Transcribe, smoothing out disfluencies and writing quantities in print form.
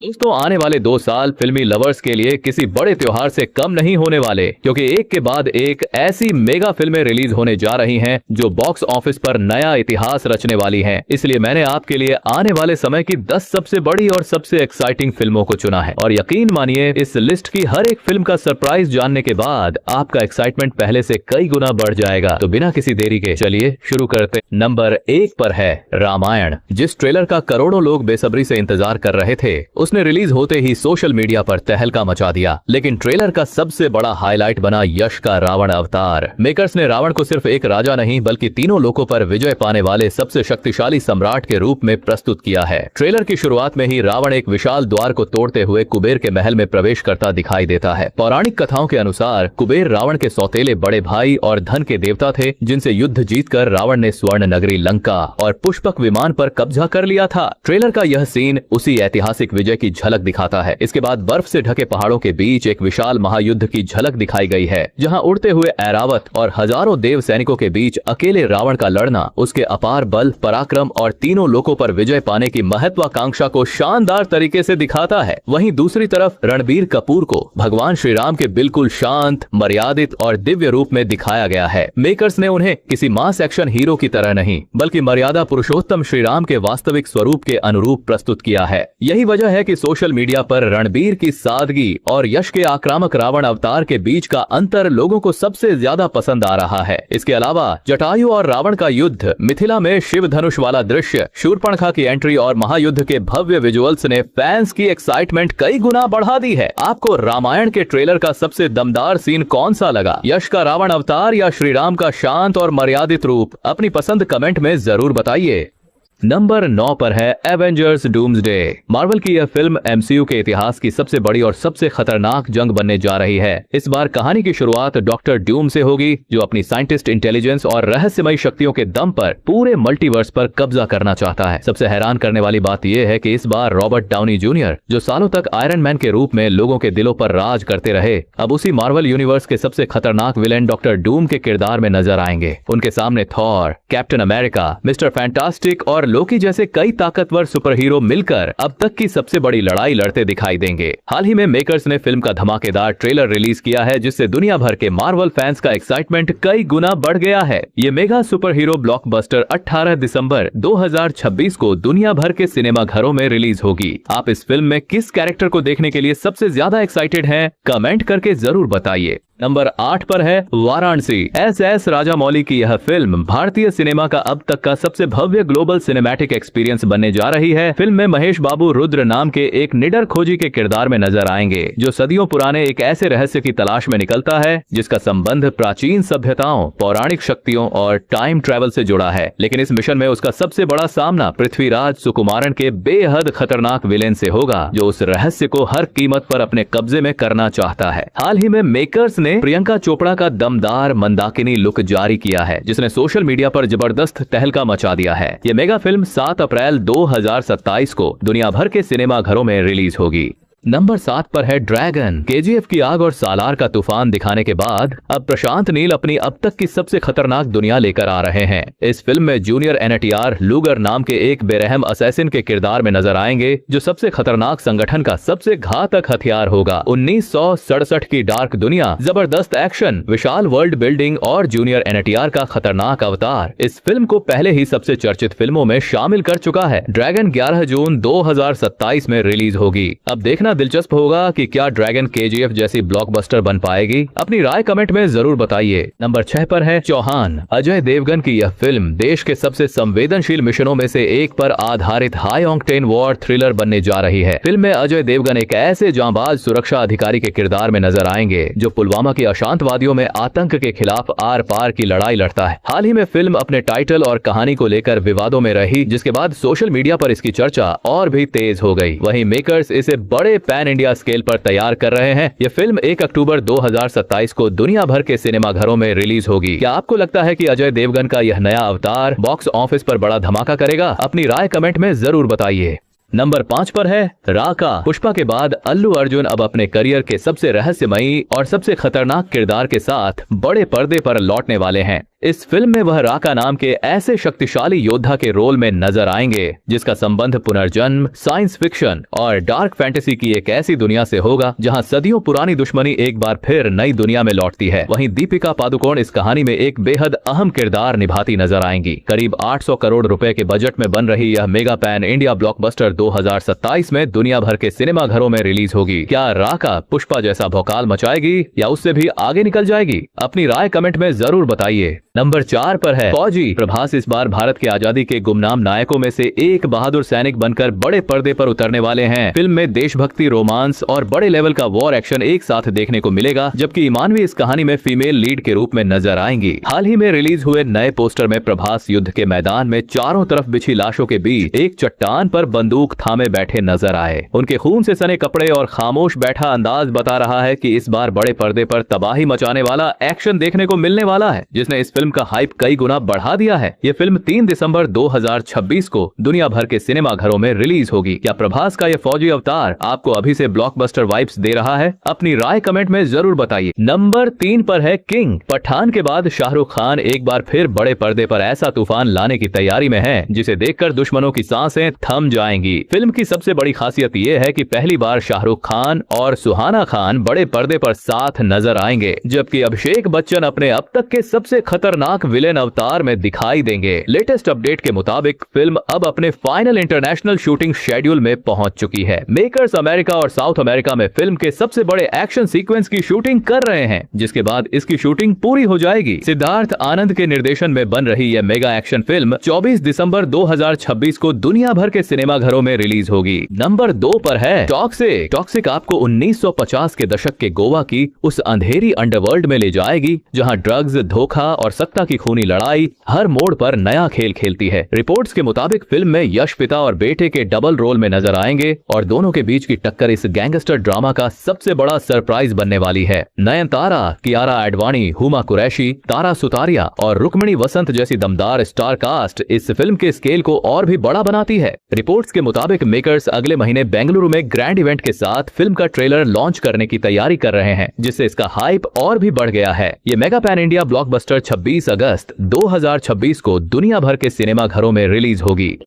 दोस्तों, आने वाले 2 साल फिल्मी लवर्स के लिए किसी बड़े त्योहार से कम नहीं होने वाले, क्योंकि एक के बाद एक ऐसी मेगा फिल्में रिलीज होने जा रही हैं जो बॉक्स ऑफिस पर नया इतिहास रचने वाली हैं। इसलिए मैंने आपके लिए आने वाले समय की 10 सबसे बड़ी और सबसे एक्साइटिंग फिल्मों को चुना है। और यकीन मानिए, इस लिस्ट की हर एक फिल्म का सरप्राइज जानने के बाद आपका एक्साइटमेंट पहले से कई गुना बढ़ जाएगा। तो बिना किसी देरी के चलिए शुरू करते। नंबर 1 पर है रामायण। जिस ट्रेलर का करोड़ों लोग बेसब्री से इंतजार कर रहे थे, उसने रिलीज होते ही सोशल मीडिया पर तहलका मचा दिया। लेकिन ट्रेलर का सबसे बड़ा हाईलाइट बना यश का रावण अवतार। मेकर्स ने रावण को सिर्फ एक राजा नहीं, बल्कि तीनों लोकों पर विजय पाने वाले सबसे शक्तिशाली सम्राट के रूप में प्रस्तुत किया है। ट्रेलर की शुरुआत में ही रावण एक विशाल द्वार को तोड़ते हुए कुबेर के महल में प्रवेश करता दिखाई देता है। पौराणिक कथाओं के अनुसार कुबेर रावण के सौतेले बड़े भाई और धन के देवता थे, जिनसे युद्ध जीतकर रावण ने स्वर्ण नगरी लंका और पुष्पक विमान पर कब्जा कर लिया था। ट्रेलर का यह सीन उसी ऐतिहासिक विजय की झलक दिखाता है। इसके बाद बर्फ से ढके पहाड़ों के बीच एक विशाल महायुद्ध की झलक दिखाई गई है, जहां उड़ते हुए ऐरावत और हजारों देव सैनिकों के बीच अकेले रावण का लड़ना उसके अपार बल, पराक्रम और तीनों लोकों पर विजय पाने की महत्वाकांक्षा को शानदार तरीके से दिखाता है। वहीं दूसरी तरफ रणबीर कपूर को भगवान श्री राम के बिल्कुल शांत, मर्यादित और दिव्य रूप में दिखाया गया है। मेकर्स ने उन्हें किसी मास एक्शन हीरो की तरह नहीं, बल्कि मर्यादा पुरुषोत्तम श्री राम के वास्तविक स्वरूप के अनुरूप प्रस्तुत किया है। यही वजह है कि सोशल मीडिया पर रणबीर की सादगी और यश के आक्रामक रावण अवतार के बीच का अंतर लोगों को सबसे ज्यादा पसंद आ रहा है। इसके अलावा जटायु और रावण का युद्ध, मिथिला में शिव धनुष वाला दृश्य, शूर्पणखा की एंट्री और महायुद्ध के भव्य विजुअल्स ने फैंस की एक्साइटमेंट कई गुना बढ़ा दी है। आपको रामायण के ट्रेलर का सबसे दमदार सीन कौन सा लगा? यश का रावण अवतार या श्री राम का शांत और मर्यादित रूप? अपनी पसंद कमेंट में जरूर बताइए। नंबर 9 पर है एवेंजर्स डूम्सडे। मार्वल की यह फिल्म एमसीयू के इतिहास की सबसे बड़ी और सबसे खतरनाक जंग बनने जा रही है। इस बार कहानी की शुरुआत डॉक्टर डूम से होगी, जो अपनी साइंटिस्ट इंटेलिजेंस और रहस्यमयी शक्तियों के दम पर पूरे मल्टीवर्स पर कब्जा करना चाहता है। सबसे हैरान करने वाली बात यह है कि इस बार रॉबर्ट डाउनी जूनियर, जो सालों तक आयरन मैन के रूप में लोगों के दिलों पर राज करते रहे, अब उसी मार्वल यूनिवर्स के सबसे खतरनाक विलेन डॉक्टर डूम के किरदार में नजर आएंगे। उनके सामने Thor, captain America, mister fantastic और लोकी जैसे कई ताकतवर सुपर हीरो मिलकर अब तक की सबसे बड़ी लड़ाई लड़ते दिखाई देंगे। हाल ही में मेकर्स ने फिल्म का धमाकेदार ट्रेलर रिलीज किया है, जिससे दुनिया भर के मार्वल फैंस का एक्साइटमेंट कई गुना बढ़ गया है। ये मेगा सुपर हीरो ब्लॉकबस्टर 18 दिसंबर 2026 को दुनिया भर के सिनेमा घरों में रिलीज होगी। आप इस फिल्म में किस कैरेक्टर को देखने के लिए सबसे ज्यादा एक्साइटेड हैं? कमेंट करके जरूर बताइए। नंबर 8 पर है वाराणसी। एस राजामौली की यह फिल्म भारतीय सिनेमा का अब तक का सबसे भव्य ग्लोबल सिनेमैटिक एक्सपीरियंस बनने जा रही है। फिल्म में महेश बाबू रुद्र नाम के एक निडर खोजी के किरदार में नजर आएंगे, जो सदियों पुराने एक ऐसे रहस्य की तलाश में निकलता है जिसका संबंध प्राचीन सभ्यताओं, पौराणिक शक्तियों और टाइम ट्रेवल से जुड़ा है। लेकिन इस मिशन में उसका सबसे बड़ा सामना पृथ्वीराज सुकुमारन के बेहद खतरनाक विलेन से होगा, जो उस रहस्य को हर कीमत पर अपने कब्जे में करना चाहता है। हाल ही में मेकर्स ने प्रियंका चोपड़ा का दमदार मंदाकिनी लुक जारी किया है, जिसने सोशल मीडिया पर जबरदस्त तहलका मचा दिया है। ये मेगा फिल्म 7 अप्रैल 2027 को दुनिया भर के सिनेमा घरों में रिलीज होगी। नंबर 7 पर है ड्रैगन। केजीएफ की आग और सालार का तूफान दिखाने के बाद अब प्रशांत नील अपनी अब तक की सबसे खतरनाक दुनिया लेकर आ रहे हैं। इस फिल्म में जूनियर एनटीआर लूगर नाम के एक बेरहम असैसिन के किरदार में नजर आएंगे, जो सबसे खतरनाक संगठन का सबसे घातक हथियार होगा। 1967 की डार्क दुनिया, जबरदस्त एक्शन, विशाल वर्ल्ड बिल्डिंग और जूनियर एनटीआर का खतरनाक अवतार इस फिल्म को पहले ही सबसे चर्चित फिल्मों में शामिल कर चुका है। ड्रैगन 11 जून 2027 में रिलीज होगी। अब देखना दिलचस्प होगा कि क्या ड्रैगन केजीएफ जैसी ब्लॉकबस्टर बन पाएगी। अपनी राय कमेंट में जरूर बताइए। नंबर 6 पर है चौहान। अजय देवगन की यह फिल्म देश के सबसे संवेदनशील मिशनों में से एक पर आधारित हाई ऑक्टेन वॉर थ्रिलर बनने जा रही है। फिल्म में अजय देवगन एक ऐसे जांबाज सुरक्षा अधिकारी के किरदार में नजर आएंगे, जो पुलवामा के अशांतवादियों में आतंक के खिलाफ आर पार की लड़ाई लड़ता है। हाल ही में फिल्म अपने टाइटल और कहानी को लेकर विवादों में रही, जिसके बाद सोशल मीडिया पर इसकी चर्चा और भी तेज हो गई। वहीं मेकर्स इसे बड़े पैन इंडिया स्केल पर तैयार कर रहे हैं। यह फिल्म 1 अक्टूबर 2027 को दुनिया भर के सिनेमा घरों में रिलीज होगी। क्या आपको लगता है कि अजय देवगन का यह नया अवतार बॉक्स ऑफिस पर बड़ा धमाका करेगा? अपनी राय कमेंट में जरूर बताइए। नंबर 5 पर है राका। पुष्पा के बाद अल्लू अर्जुन अब अपने करियर के सबसे रहस्यमयी और सबसे खतरनाक किरदार के साथ बड़े पर्दे पर लौटने वाले हैं। इस फिल्म में वह राका नाम के ऐसे शक्तिशाली योद्धा के रोल में नजर आएंगे जिसका संबंध पुनर्जन्म, साइंस फिक्शन और डार्क फैंटेसी की एक ऐसी दुनिया से होगा जहां सदियों पुरानी दुश्मनी एक बार फिर नई दुनिया में लौटती है। वहीं दीपिका पादुकोण इस कहानी में एक बेहद अहम किरदार निभाती नजर आएंगी। करीब 800 करोड़ रुपए के बजट में बन रही यह मेगा पैन इंडिया ब्लॉकबस्टर 2027 में दुनिया भर के सिनेमा घरों में रिलीज होगी। क्या राका पुष्पा जैसा भौकाल मचाएगी या उससे भी आगे निकल जाएगी? अपनी राय कमेंट में जरूर बताइए। नंबर 4 पर है फौजी। प्रभास इस बार भारत की आजादी के गुमनाम नायकों में से एक बहादुर सैनिक बनकर बड़े पर्दे पर उतरने वाले हैं। फिल्म में देशभक्ति, रोमांस और बड़े लेवल का वॉर एक्शन एक साथ देखने को मिलेगा, जबकि ईमानवी इस कहानी में फीमेल लीड के रूप में नजर आएंगी। हाल ही में रिलीज हुए नए पोस्टर में प्रभास युद्ध के मैदान में चारों तरफ बिछी लाशों के बीच एक चट्टान पर बंदूक थामे बैठे नजर आए। उनके खून से सने कपड़े और खामोश बैठा अंदाज बता रहा है कि इस बार बड़े पर्दे पर तबाही मचाने वाला एक्शन देखने को मिलने वाला है, जिसने इस फिल्म का हाइप कई गुना बढ़ा दिया है। ये फिल्म 3 दिसंबर 2026 को दुनिया भर के सिनेमा घरों में रिलीज होगी। क्या प्रभास का ये फौजी अवतार आपको अभी से ब्लॉकबस्टर वाइब्स दे रहा है? अपनी राय कमेंट में जरूर बताइए। नंबर 3 पर है किंग। पठान के बाद शाहरुख खान एक बार फिर बड़े पर्दे पर ऐसा तूफान लाने की तैयारी में है जिसे देखकर दुश्मनों की सांसें थम जाएंगी। फिल्म की सबसे बड़ी खासियत ये है कि पहली बार शाहरुख खान और सुहाना खान बड़े पर्दे पर साथ नजर आएंगे, जबकि अभिषेक बच्चन अपने अब तक के सबसे खतरनाक विलेन अवतार में दिखाई देंगे। लेटेस्ट अपडेट के मुताबिक फिल्म अब अपने फाइनल इंटरनेशनल शूटिंग शेड्यूल में पहुंच चुकी है। मेकर्स अमेरिका और साउथ अमेरिका में फिल्म के सबसे बड़े एक्शन सीक्वेंस की शूटिंग कर रहे हैं, जिसके बाद इसकी शूटिंग पूरी हो जाएगी। सिद्धार्थ आनंद के निर्देशन में बन रही यह मेगा एक्शन फिल्म 24 दिसंबर 2026 को दुनिया भर के सिनेमा घरों में रिलीज होगी। नंबर 2 पर है टॉक्सिक। टॉक्सिक आपको 1950 के दशक के गोवा की उस अंधेरी अंडरवर्ल्ड में ले जाएगी जहां ड्रग्स, धोखा और सत्ता की खूनी लड़ाई हर मोड़ पर नया खेल खेलती है। रिपोर्ट्स के मुताबिक फिल्म में यश पिता और बेटे के डबल रोल में नजर आएंगे और दोनों के बीच की टक्कर इस गैंगस्टर ड्रामा का सबसे बड़ा सरप्राइज बनने वाली है। नयनतारा, कियारा आडवाणी, हुमा कुरैशी, तारा सुतारिया और रुक्मिणी वसंत जैसी दमदार स्टार कास्ट इस फिल्म के स्केल को और भी बड़ा बनाती है। रिपोर्ट्स के मुताबिक मेकर्स अगले महीने बेंगलुरु में ग्रैंड इवेंट के साथ फिल्म का ट्रेलर लॉन्च करने की तैयारी कर रहे हैं, जिससे इसका हाइप और भी बढ़ गया है। ये मेगा पैन इंडिया ब्लॉकबस्टर 26 अगस्त 2026 को दुनिया भर के सिनेमा घरों में रिलीज होगी।